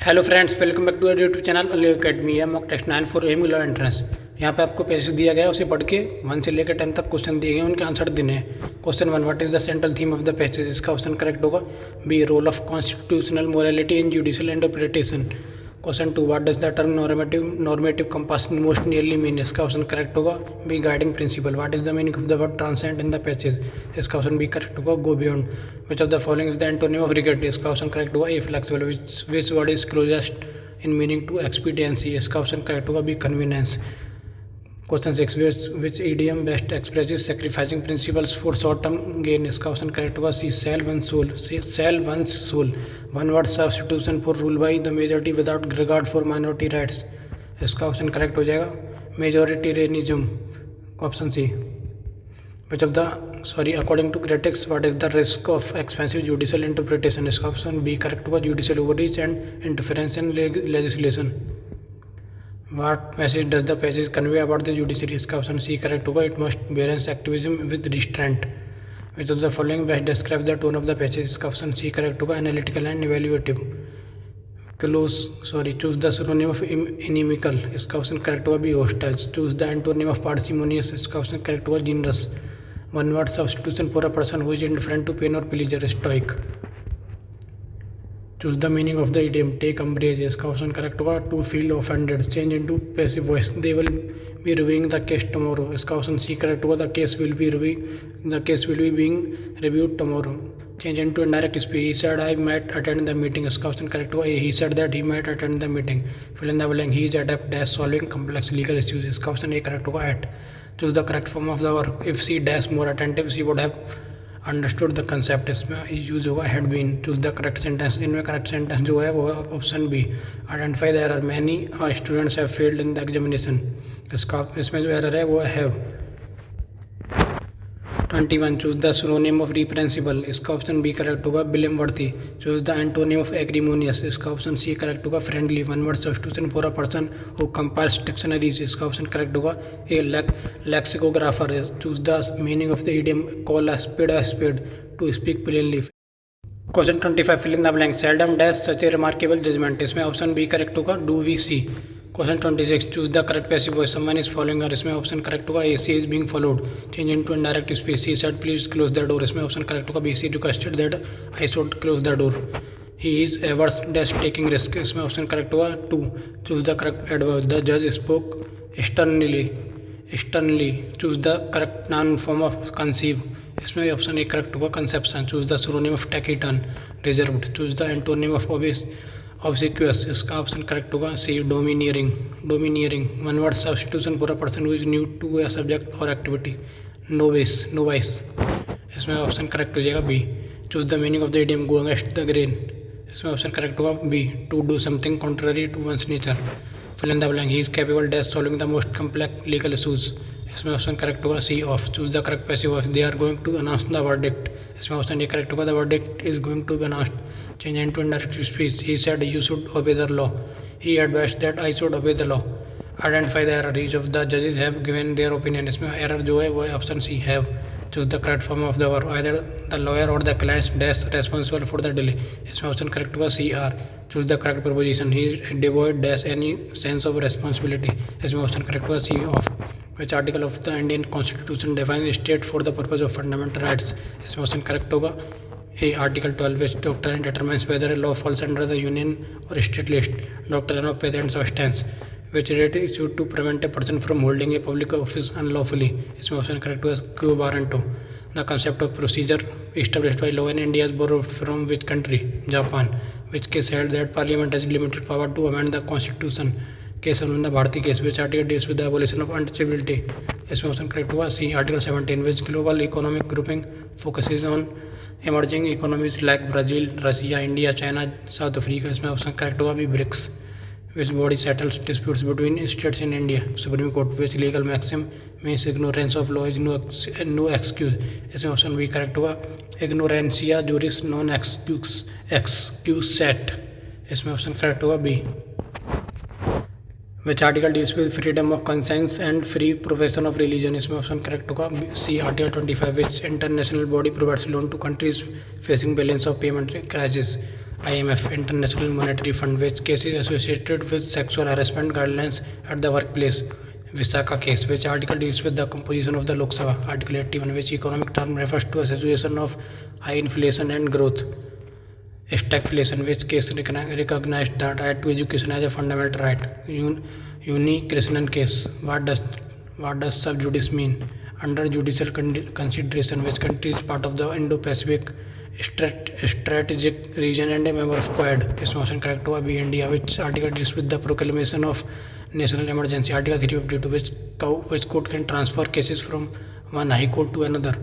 Hello friends, welcome back to our YouTube channel Ali academy या mock test 9 for M law entrance. यहाँ पे आपको passage दिया गया है, उसे पढ़ के 1 से लेकर 10 तक क्वेश्चन दिए गए हैं, उनके आंसर देने हैं। Question 1, what is the central theme of the passage? इसका ऑप्शन करेक्ट होगा B, role of constitutional morality in judicial interpretation. Question 2, what does the term normative compass most nearly mean? इसका option correct होगा B, guiding principle. What is the meaning of the word transcend in the passage? इसका option B correct होगा go beyond. Which of the following is the antonym of regret? इसका option correct होगा A, flexible. Which word is closest in meaning to expediency? इसका option correct होगा B, convenience. Question 6, which idiom best expresses sacrificing principles for short term gain? इसका option correct होगा C, sell one's soul. One word substitution for rule by the majority without regard for minority rights? इसका option correct हो जाएगा majoritarianism, option C. According to critics, what is the risk of expensive judicial interpretation? इसका option B correct होगा judicial overreach and interference in legislation. What message does the passage convey about the judiciary? इसका option C correct होगा it must balance activism with restraint. Which of the following best describe the tone of the passage? इसका option C correct होगा analytical and evaluative. Choose the synonym of inimical? इसका option correct होगा B, hostile. Choose the antonym of parsimonious? इसका option correct होगा generous. One word substitution for a person who is indifferent to pain or pleasure? Stoic. Choose the meaning of the idiom take umbrage? इसका option correct होगा to feel offended. Change into passive voice, they will be reviewing the case tomorrow? इसका option C correct होगा the case will be being reviewed tomorrow. Change into indirect speech, he said I might attend the meeting? इसका option correct होगा A, he said that he might attend the meeting. Fill in the blank, he is adept at solving complex legal issues? इसका option A correct होगा at. Choose the correct form of the work, if she dash more attentive she would have understood the concept? इसमें use होगा had been. Choose the correct sentence, इनमें correct sentence जो है वो option B, identify the error, many students have failed in the examination? इसमें जो error है वो have. 21, choose the synonym of reprehensible? इसका ऑप्शन बी करेक्ट होगा blameworthy. Choose the antonym of acrimonious? इसका ऑप्शन सी करेक्ट होगा friendly. One word substitution for a person who compiles dictionaries? इसका option correct होगा A, lexicographer. Choose the meaning of the idiom call a spade to speak plainly? Question 25, fill in the blank, seldom dash such a remarkable judgement? इसमें option B correct होगा do we see. Question 26, choose the correct passive voice, someone is following her? इसमें option correct होगा A, she is being followed. Change into indirect speech, he said please close the door? इसमें option correct होगा B, she requested that I should close the door. He is averse dash taking risk? इसमें option correct होगा to. Choose the correct adverb, the जज spoke sternly. Choose the correct noun form of conceive? इसमें option A correct होगा conception. Choose the synonym of taciturn, reserved. Choose the antonym of obsequious? इसका option correct होगा C, domineering. One word substitution for a person who is new to a subject or activity? Novice. इसमें option correct हो जाएगा B. Choose the meaning of the idiom go against the grain? इसमें option correct होगा B, to do something contrary to one's nature. Fill in the blank, he is capable dash solving the most complex legal issues? इसमें option correct होगा C, of. Choose the correct passive voice, they are going to announce the verdict? इसमें option A correct होगा the verdict is going to be announced. Change into indirect speech, he said you should obey the law. He advised that I should obey the law. Identify the error, each of the judges have given their opinion? इसमें error जो है वो है option C, have. Choose the correct form of the verb, either the lawyer or the client dash responsible for the delay? इसमें option correct होगा सी, are. Choose the correct preposition, he devoid dash any sense of responsibility? इसमें option correct होगा C, of. Which article of the Indian Constitution defines state for the purpose of fundamental rights? इसमें option correct होगा A, Article 12, which doctrine determines whether a law falls under the union or state list? Doctrine of patent substance. Which writ is issued to prevent a person from holding a public office unlawfully? इसमें option correct हुआ quo warranto. The concept of procedure established by law in India is borrowed from which country? Japan. Which case held that parliament has limited power to amend the constitution? केस अनुबंध भारतीय केस। Which article deals with the abolition of untouchability? इसमें option correct हुआ C, article 17। Which global economic grouping focuses on emerging economies like Brazil, Russia, India, China, South Africa? इसमें option correct होगा भी BRICS. Which body settles disputes between states in India? Supreme Court. Which legal maxim means ignorance of law is no excuse? इसमें option B correct होगा ignorantia juris non excusat? इसमें option correct होगा B. Which article deals with freedom of conscience and free profession of religion? इसमें option correct होगा सी, article 25। Which international body provides loan to countries facing balance of payment crisis? IMF International Monetary Fund, which case is associated with sexual harassment guidelines at the workplace. Visakha case, which article deals with the composition of the Lok Sabha. Article 81, which economic term refers to association of high inflation and growth. Stagflation, which case recognized the right to education as a fundamental right. Uni Krishnan case, what does sub judice mean? Under judicial consideration, which country is part of the Indo-Pacific strategic region and a member of Quad. This motion correct to be India, which article deals with the proclamation of national emergency. Article 352, which court can transfer cases from one high court to another.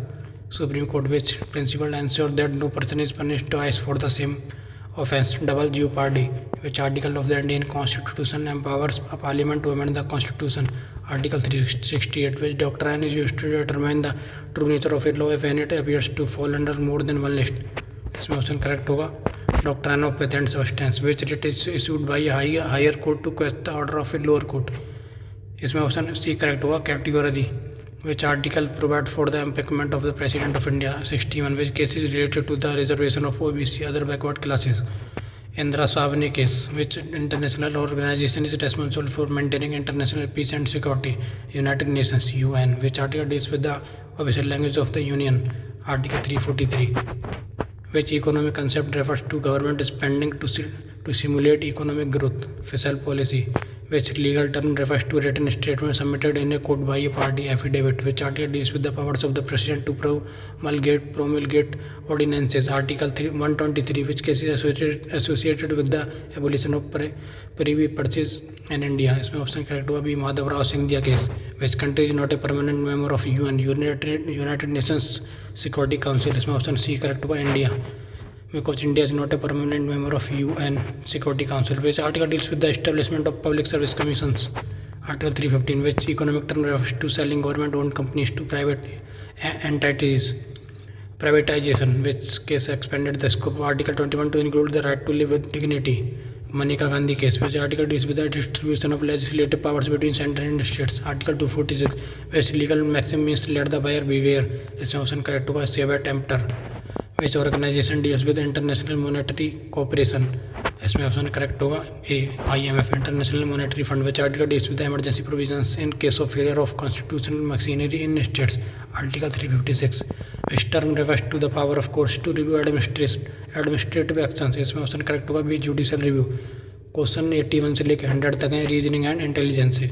Supreme Court, which principle ensure that no person is punished twice for the same offence. Double jeopardy, which article of the Indian Constitution empowers a parliament to amend the Constitution. Article 368, which doctrine is used to determine the true nature of a law if any it appears to fall under more than one list. इसमें option correct होगा doctrine of patent substance, which it is issued by higher court to question the order of a lower court. इसमें option C correct होगा category. Which article provide for the empowerment of the President of India? 61. Which case is related to the reservation of OBC other backward classes? Indira Savni case. Which international organization is responsible for maintaining international peace and security? United Nations, UN. Which article deals with the official language of the Union? Article 343. Which economic concept refers to government spending to simulate economic growth? Fiscal policy. Which legal term refers to written statement submitted in a court by a party? Affidavit. Which article deals with the powers of the president to promulgate ordinances? Article 123. Which case is associated with the abolition of privy purchase in India? इसमें option correct हुआ भी Madhavrao Scindia case. Which country is not a permanent member of UN United Nations Security Council? इसमें option C correct हुआ India, because India is not a permanent member of UN Security Council. Which article deals with the establishment of public service commissions? Article 315. Which economic term refers to selling government-owned companies to private entities? Privatization. Which case expanded the scope of Article 21 to include the right to live with dignity? Manika Gandhi case. Which article deals with the distribution of legislative powers between center and states? Article 246. Which legal maxim means let the buyer beware? इसमें option correct होगा सेवर emptor. Which organization deals with international monetary cooperation? इसमें option correct होगा A, IMF International Monetary Fund. Which article deals with the emergency provisions in case of failure of constitutional machinery in states? Article 356. Which term refers to the power of courts to review administrative actions? इसमें option correct होगा B judicial review. Question 81 से लेकर 100 तक है reasoning and intelligence से.